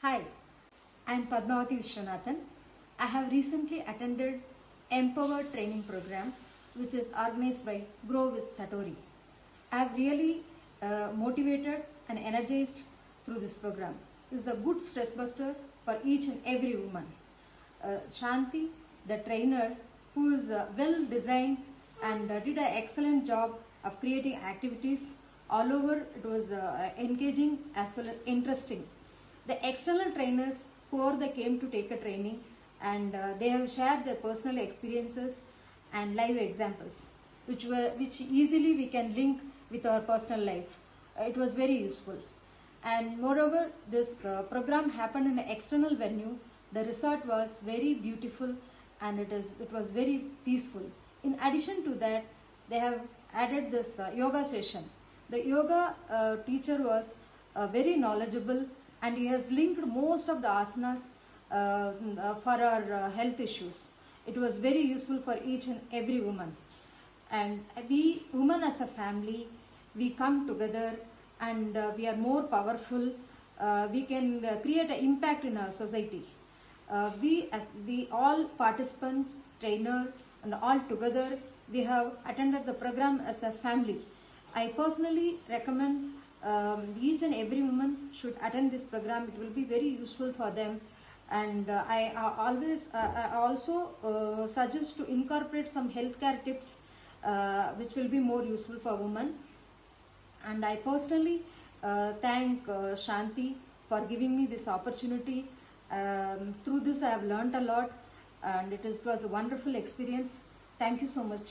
Hi, I am Padmavathy Vishwanathan. I have recently attended EmpowHer training program which is organized by Grow with Satori. I have really motivated and energized through this program. This is a good stress buster for each and every woman. Shanti, the trainer, who is well designed and did an excellent job of creating activities all over. It was engaging as well as interesting. The external trainers who they came to take a training, and they have shared their personal experiences and live examples which easily we can link with our personal life. It was very useful, and moreover this program happened in an external venue. The resort was very beautiful and it was very peaceful. In addition to that, they have added this yoga session. The yoga teacher was very knowledgeable, and he has linked most of the asanas for our health issues. It was very useful for each and every woman. And we women as a family, we come together and we are more powerful. We can create an impact in our society. We all participants, trainers, and all together, we have attended the program as a family. I personally recommend each and every woman should attend this program. It will be very useful for them, and I also suggest to incorporate some healthcare tips which will be more useful for women. And I personally thank Shanti for giving me this opportunity. Through this I have learnt a lot, and it was a wonderful experience. Thank you so much.